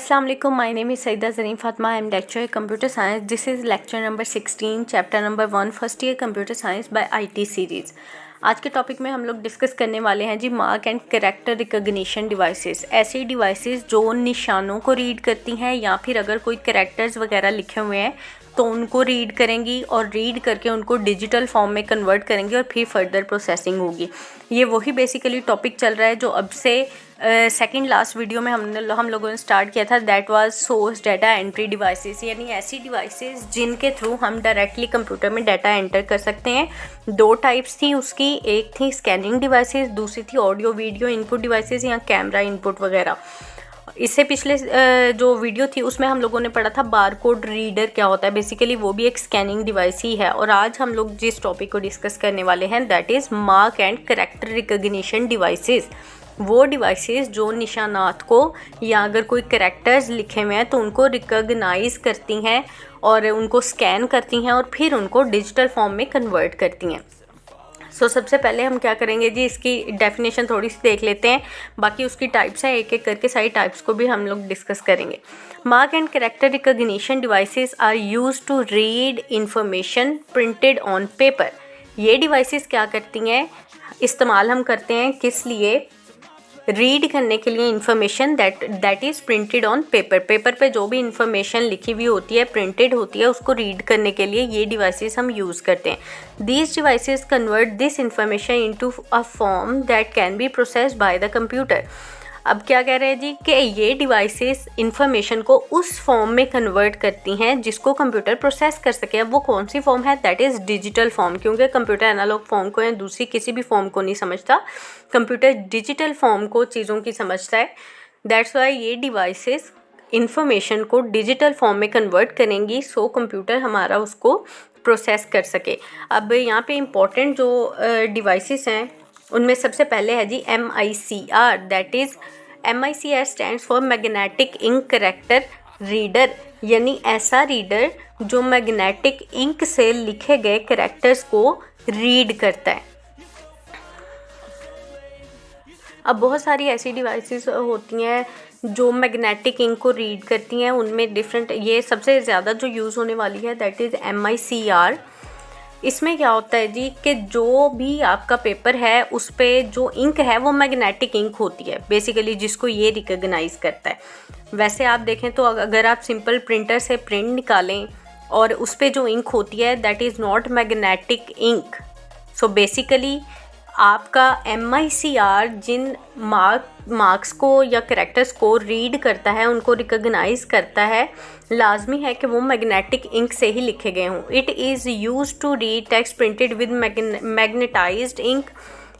Assalamu alaikum. My name is Saida Zareen Fatma. I am lecturer computer science. This is lecture number 16, chapter number 1, first year computer science by IT series. आज के topic में हम लोग discuss करने वाले हैं जी mark and character recognition devices. ऐसी डिवाइसेस जो निशानों को रीड करती हैं या फिर अगर कोई कैरेक्टर्स वगैरह लिखे हुए हैं तो उनको रीड करेंगी और रीड करके उनको डिजिटल फॉर्म में कन्वर्ट करेंगी और फिर फर्दर प्रोसेसिंग होगी। ये वही बेसिकली टॉपिक चल रहा है जो अब से सेकंड लास्ट वीडियो में हम लोगों ने स्टार्ट किया था, that was source data entry devices, यानी ऐसी डिवाइसेस जिनके थ्रू हम डायरेक्टली कंप्यूटर में डाटा एंटर कर सकते हैं। दो टाइप्स थी उसकी, एक थी स्कैनिंग डिवाइसेस, दूसरी थी ऑडियो वीडियो इनपुट डिवाइसेस या कैमरा इनपुट वगैरह। इससे पिछले जो वीडियो थी उसमें हम लोगों ने पढ़ा था बारकोड रीडर क्या होता है, बेसिकली वो भी एक स्कैनिंग डिवाइस ही है। और आज हम लोग जिस टॉपिक को डिस्कस करने वाले हैं that is mark and character recognition devices. वो डिवाइसेस जो निशानात को या अगर कोई कैरेक्टर्स लिखे हुए हैं तो उनको रिकॉग्नाइज करती हैं और उनको स्कैन करती हैं और फिर उनको डिजिटल फॉर्म में कन्वर्ट करती हैं। सबसे पहले हम क्या करेंगे जी, इसकी डेफिनेशन थोड़ी सी देख लेते हैं, बाकी उसकी टाइप्स हैं, एक एक करके सारी टाइप्स को भी हम लोग डिस्कस करेंगे। Mark and character recognition devices are used to read information printed on paper. ये डिवाइसेस क्या करती हैं, इस्तेमाल हम करते हैं किस लिए, रीड करने के लिए information that is printed on paper. Paper पे जो भी इंफॉर्मेशन लिखी हुई होती है, प्रिंटेड होती है, उसको रीड करने के लिए ये डिवाइसेस हम यूज़ करते हैं। These devices convert this information into a form that can be processed by the computer. अब क्या कह रहे हैं जी कि ये डिवाइसेस इंफॉर्मेशन को उस फॉर्म में कन्वर्ट करती हैं जिसको कंप्यूटर प्रोसेस कर सके। अब वो कौन सी फॉर्म है, दैट इज़ डिजिटल फॉर्म, क्योंकि कंप्यूटर एनालॉग फॉर्म को या दूसरी किसी भी फॉर्म को नहीं समझता, कंप्यूटर डिजिटल फॉर्म को चीज़ों की समझता है। दैट्स वाई ये डिवाइसेस इंफॉर्मेशन को डिजिटल फॉर्म में कन्वर्ट करेंगी सो कंप्यूटर हमारा उसको प्रोसेस कर सके। अब यहाँ पे इम्पॉर्टेंट जो डिवाइसेस हैं उनमें सबसे पहले है जी MICR, that is MICR stands for magnetic ink character reader, यानी ऐसा रीडर जो मैग्नेटिक इंक से लिखे गए कैरेक्टर्स को रीड करता है। अब बहुत सारी ऐसी डिवाइसेस होती हैं जो मैग्नेटिक इंक को रीड करती हैं, उनमें डिफरेंट, ये सबसे ज़्यादा जो यूज़ होने वाली है दैट इज़ MICR। इसमें क्या होता है जी कि जो भी आपका पेपर है उस पर जो इंक है वो मैग्नेटिक इंक होती है बेसिकली, जिसको ये रिकॉग्नाइज करता है। वैसे आप देखें तो अगर आप सिंपल प्रिंटर से प्रिंट निकालें और उस पर जो इंक होती है that is not magnetic ink. So basically आपका MICR जिन मार्क्स को या कैरेक्टर्स को रीड करता है, उनको रिकॉग्नाइज करता है, लाजमी है कि वो मैग्नेटिक इंक से ही लिखे गए हों। It is use to read text printed with magnetized ink,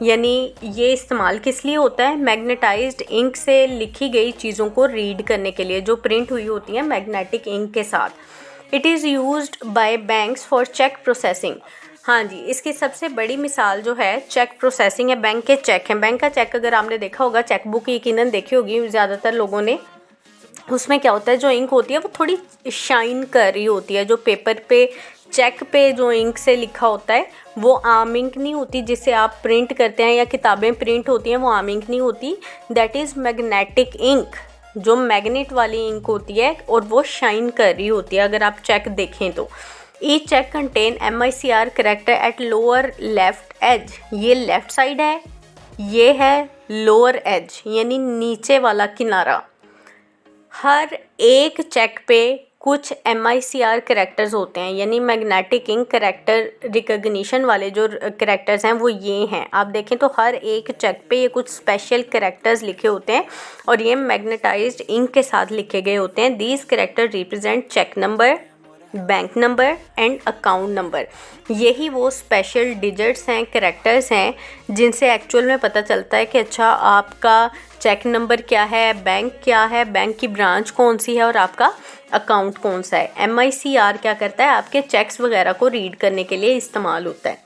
यानी ये इस्तेमाल किस लिए होता है, मैग्नेटाइज्ड इंक से लिखी गई चीज़ों को रीड करने के लिए जो प्रिंट हुई होती हैं मैग्नेटिक इंक के साथ। It is used by banks for cheque processing. हाँ जी, इसकी सबसे बड़ी मिसाल जो है चेक प्रोसेसिंग है। बैंक के चेक हैं, बैंक का चेक अगर आपने देखा होगा, चेक बुक यकीनन देखी होगी ज़्यादातर लोगों ने, उसमें क्या होता है जो इंक होती है वो थोड़ी शाइन कर रही होती है। जो पेपर पे चेक पे जो इंक से लिखा होता है वो आम इंक नहीं होती जिससे आप प्रिंट करते हैं या किताबें प्रिंट होती हैं, वो आम इंक नहीं होती, दैट इज़ मैग्नेटिक इंक, जो मैग्नेट वाली इंक होती है और वो शाइन कर रही होती है। अगर आप चेक देखें तो Each check contain MICR character at lower left edge। ये लेफ्ट साइड है, ये है लोअर एज यानी नीचे वाला किनारा। हर एक चेक पे कुछ MICR कैरेक्टर्स होते हैं, यानी मैग्नेटिक इंक कैरेक्टर रिकॉग्निशन वाले जो कैरेक्टर्स हैं वो ये हैं। आप देखें तो हर एक चेक पे ये कुछ स्पेशल कैरेक्टर्स लिखे होते हैं और ये मैग्नेटाइज्ड इंक के साथ लिखे गए होते हैं। These character represent cheque number, bank number and account number. यही वो स्पेशल डिजिट्स हैं, कैरेक्टर्स हैं जिनसे एक्चुअल में पता चलता है कि अच्छा आपका चेक नंबर क्या है, बैंक क्या है, बैंक की ब्रांच कौन सी है और आपका अकाउंट कौन सा है। MICR क्या करता है, आपके चेक्स वगैरह को रीड करने के लिए इस्तेमाल होता है।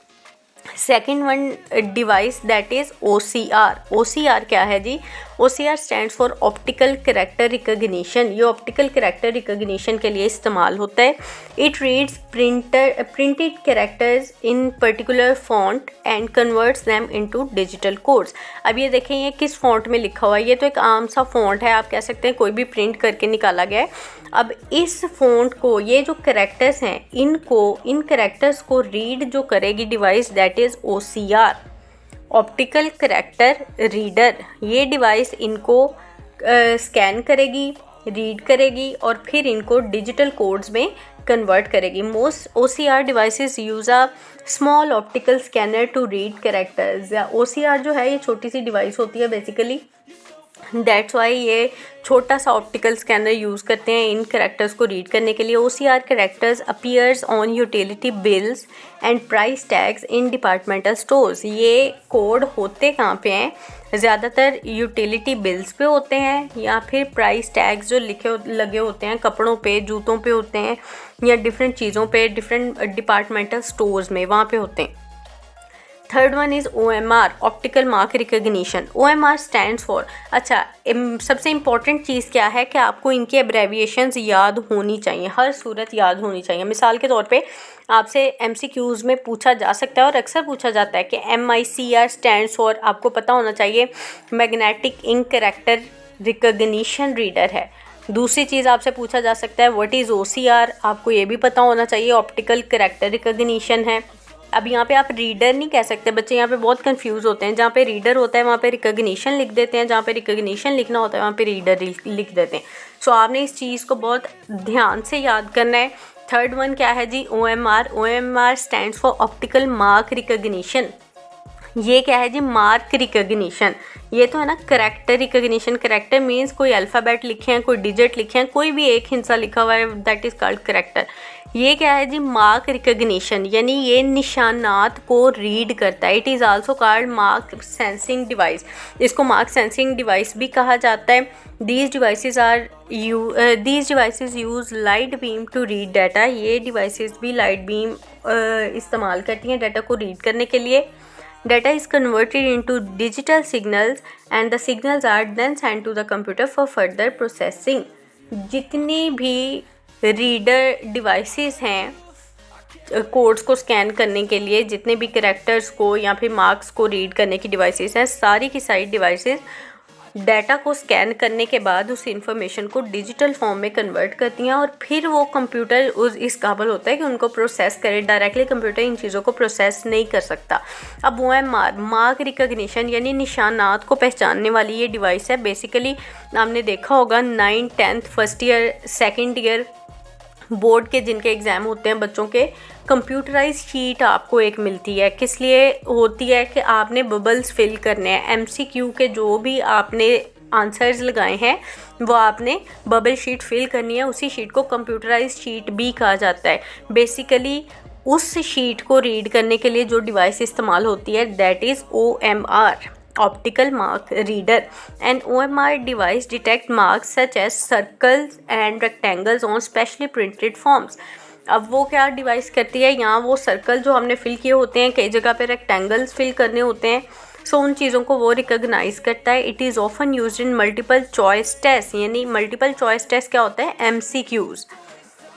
Second one device that is OCR। OCR क्या है जी, OCR stands for optical character recognition. ये ऑप्टिकल कैरेक्टर रिकग्निशन के लिए इस्तेमाल होता है। It reads printed characters in particular font and converts them into digital codes. अब ये देखें ये किस फॉन्ट में लिखा हुआ है, ये तो एक आम सा फॉन्ट है, आप कह सकते हैं कोई भी प्रिंट करके निकाला गया है। अब इस फॉन्ट को, ये जो कैरेक्टर्स हैं, इन कैरेक्टर्स को रीड जो करेगी device, that is OCR, optical character reader. ये डिवाइस इनको स्कैन करेगी, रीड करेगी और फिर इनको डिजिटल कोड्स में कन्वर्ट करेगी। Most OCR devices use a small optical scanner to read characters. OCR जो है ये छोटी सी डिवाइस होती है बेसिकली, दैट्स वाई ये छोटा सा ऑप्टिकल स्कैनर यूज़ करते हैं इन करेक्टर्स को रीड करने के लिए। OCR characters appears on utility bills and price tags in departmental stores. ये कोड होते कहाँ पे हैं? ज़्यादातर यूटिलिटी बिल्स पे होते हैं या फिर प्राइस टैग्स जो लगे होते हैं कपड़ों पे, जूतों पे होते हैं या डिफरेंट चीज़ों पे, डिफरेंट डिपार्टमेंटल स्टोर्स में वहाँ पे होते हैं। Third one is OMR, optical mark recognition. OMR stands for, अच्छा सबसे इम्पॉर्टेंट चीज़ क्या है कि आपको इनकी एब्रेविएशंस याद होनी चाहिए, हर सूरत याद होनी चाहिए। मिसाल के तौर पे आपसे MCQs में पूछा जा सकता है और अक्सर पूछा जाता है कि MICR स्टैंड्स फॉर, आपको पता होना चाहिए magnetic ink character recognition reader है। दूसरी चीज़ आपसे पूछा जा सकता है व्हाट इज़ OCR, आपको ये भी पता होना चाहिए ऑप्टिकल कैरेक्टर रिकग्निशन है। अब यहाँ पे आप रीडर नहीं कह सकते, बच्चे यहाँ पे बहुत कंफ्यूज होते हैं। जहाँ पे रीडर होता है वहाँ पे रिकग्निशन लिख देते हैं, जहाँ पे रिकग्निशन लिखना होता है वहाँ पे रीडर लिख देते हैं। सो आपने इस चीज़ को बहुत ध्यान से याद करना है। थर्ड वन क्या है जी? OMR stands for optical mark recognition. ये क्या है जी? Mark recognition. ये तो है ना कैरेक्टर रिकग्निशन। कैरेक्टर मीन्स कोई अल्फ़ाबेट लिखे हैं, कोई डिजिट लिखे हैं, कोई भी एक हिस्सा लिखा हुआ है, दैट इज़ कॉल्ड कैरेक्टर। ये क्या है जी? मार्क रिकग्निशन, यानी ये निशानात को रीड करता है। It is also called mark sensing device. इसको मार्क सेंसिंग डिवाइस भी कहा जाता है। These devices use light beam to read data. ये डिवाइसेस भी लाइट बीम इस्तेमाल करती हैं डाटा को रीड करने के लिए। Data is converted into digital signals and the signals are then sent to the computer for further processing. जितनी भी रीडर डिवाइसेस हैं कोड्स को स्कैन करने के लिए, जितने भी कैरेक्टर्स को या फिर मार्क्स को रीड करने की डिवाइसेस हैं, सारी की सारी डिवाइसेस डाटा को स्कैन करने के बाद उस इंफॉर्मेशन को डिजिटल फॉर्म में कन्वर्ट करती हैं और फिर वो कंप्यूटर इस काबिल होता है कि उनको प्रोसेस करे। डायरेक्टली कंप्यूटर इन चीज़ों को प्रोसेस नहीं कर सकता। अब OMR मार्क रिकग्निशन यानी निशानात को पहचानने वाली ये डिवाइस है। बेसिकली आपने देखा होगा 9th 10th first year second year board के जिनके एग्ज़ाम होते हैं बच्चों के, कंप्यूटराइज शीट आपको एक मिलती है। किस लिए होती है? कि आपने बबल्स फिल करने हैं। MCQ के जो भी आपने आंसर्स लगाए हैं वो आपने बबल शीट फिल करनी है। उसी शीट को कंप्यूटराइज शीट भी कहा जाता है। बेसिकली उस शीट को रीड करने के लिए जो डिवाइस इस्तेमाल होती है that is OMR, optical mark reader. An OMR device detect marks such as circles and rectangles on specially printed forms. अब वो क्या डिवाइस करती है? यहाँ वो सर्कल जो हमने फिल किए होते हैं, कई जगह पे रेक्टेंगल्स फिल करने होते हैं, सो उन चीज़ों को वो रिकग्नाइज करता है। It is often used in multiple choice test. यानी मल्टीपल चॉइस टेस्ट क्या होता है? MCQs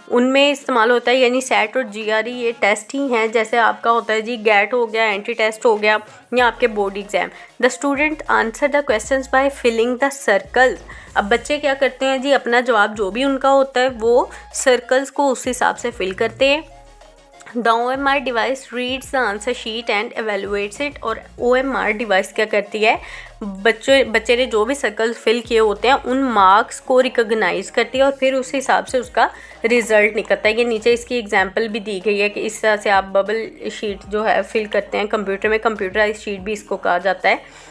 उनमें इस्तेमाल होता है। यानी सेट और GRE ये टेस्ट ही हैं, जैसे आपका होता है जी गैट हो गया, एंट्री टेस्ट हो गया या आपके board exam. The student answer the questions by filling the circles. अब बच्चे क्या करते हैं जी? अपना जवाब जो भी उनका होता है वो सर्कल्स को उस हिसाब से फिल करते हैं। The OMR device reads the answer sheet and evaluates it. और OMR डिवाइस क्या करती है? बच्चे ने जो भी सर्कल फिल किए होते हैं उन मार्क्स को रिकग्नाइज करती है और फिर उस हिसाब से उसका रिजल्ट निकलता है। ये नीचे इसकी एग्जांपल भी दी गई है कि इस तरह से आप बबल शीट जो है फिल करते हैं कंप्यूटर में। कंप्यूटराइज शीट भी इसको कहा जाता है।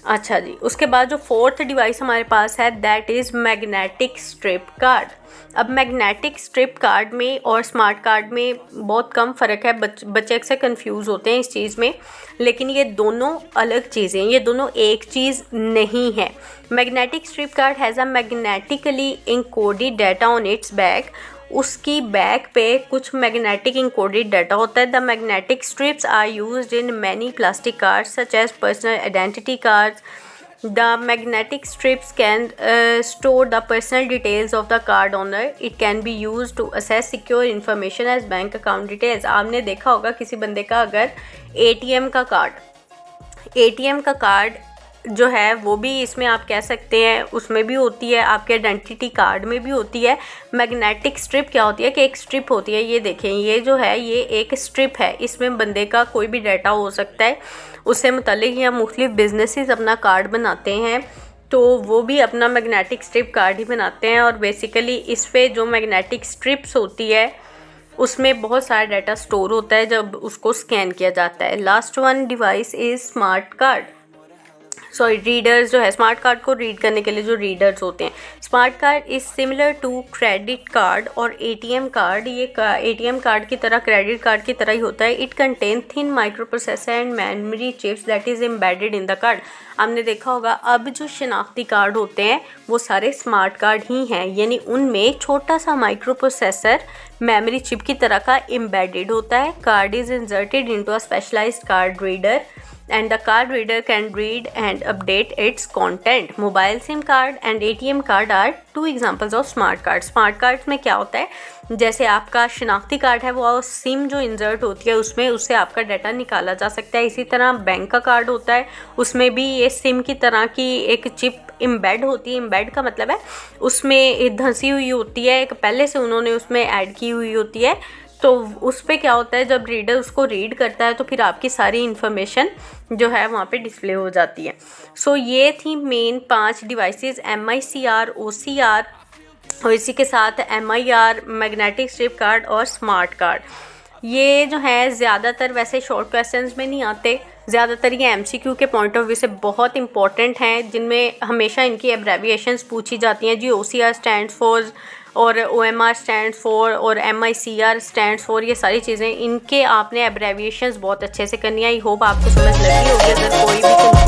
अच्छा जी, उसके बाद जो फोर्थ डिवाइस हमारे पास है that is magnetic strip card. अब मैग्नेटिक स्ट्रिप कार्ड में और स्मार्ट कार्ड में बहुत कम फ़र्क है। बच्चे अक्सर कंफ्यूज होते हैं इस चीज़ में, लेकिन ये दोनों अलग चीज़ें हैं, ये दोनों एक चीज़ नहीं है। Magnetic strip card has a magnetically encoded data on its back. उसकी बैक पे कुछ मैग्नेटिक इंकोडेड डाटा होता है। The magnetic strips are used in many plastic cards such as personal identity cards, The magnetic strips can store the personal details of the card owner. It can be used to access secure information as bank account details. आपने देखा होगा किसी बंदे का अगर ATM का card जो है वो भी इसमें आप कह सकते हैं उसमें भी होती है, आपके आइडेंटिटी कार्ड में भी होती है। मैग्नेटिक स्ट्रिप क्या होती है कि एक स्ट्रिप होती है, ये देखें ये जो है ये एक स्ट्रिप है, इसमें बंदे का कोई भी डाटा हो सकता है, उससे मुतल्लिक या मुख्तलिफ बिजनेसेस अपना कार्ड बनाते हैं तो वो भी अपना मैग्नेटिक स्ट्रिप कार्ड ही बनाते हैं। और बेसिकली इस पे जो मैग्नेटिक स्ट्रिप्स होती है उसमें बहुत सारा डाटा स्टोर होता है जब उसको स्कैन किया जाता है। Last one device is smart card, sorry readers जो है स्मार्ट कार्ड को रीड करने के लिए जो रीडर्स होते हैं। Smart card is similar to credit card और ATM कार्ड, ये ATM कार्ड की तरह क्रेडिट कार्ड की तरह ही होता है। It contain thin micro processor and memory chips that is embedded in the card. आपने देखा होगा अब जो शनाख्ती कार्ड होते हैं वो सारे स्मार्ट कार्ड ही हैं, यानी उनमें छोटा सा माइक्रो प्रोसेसर मेमोरी चिप की तरह का एम्बेडेड होता है। Card is inserted into a specialised card reader and the card reader can read and update its content. Mobile SIM card and ATM card are two examples of smart cards. Smart cards में क्या होता है, जैसे आपका शनाख्ती card है वो SIM जो insert होती है उसमें उससे आपका डाटा निकाला जा सकता है। इसी तरह बैंक का कार्ड होता है उसमें भी ये सिम की तरह की एक चिप एम्बेड होती है। एम्बेड का मतलब है उसमें धंसी हुई होती है, एक पहले से उन्होंने उसमें ऐड की हुई होती है, तो उस पर क्या होता है जब रीडर उसको रीड करता है तो फिर आपकी सारी इन्फॉर्मेशन जो है वहाँ पे डिस्प्ले हो जाती है। सो ये थी मेन 5 डिवाइसेस, MICR, OCR और इसी के साथ MIR, मैग्नेटिक स्ट्रिप कार्ड और स्मार्ट कार्ड। ये जो है ज़्यादातर वैसे शॉर्ट क्वेश्चंस में नहीं आते, ज़्यादातर ये MCQ के पॉइंट ऑफ व्यू से बहुत इंपॉर्टेंट हैं जिनमें हमेशा इनकी एब्रेविएशंस पूछी जाती हैं जी। OCR स्टैंड्स फॉर और OMR स्टैंड्स फॉर और MICR स्टैंड्स फॉर, ये सारी चीज़ें इनके आपने एब्रेविएशंस बहुत अच्छे से करनी है। आई होप आपको समझ लगी होगी। अगर कोई भी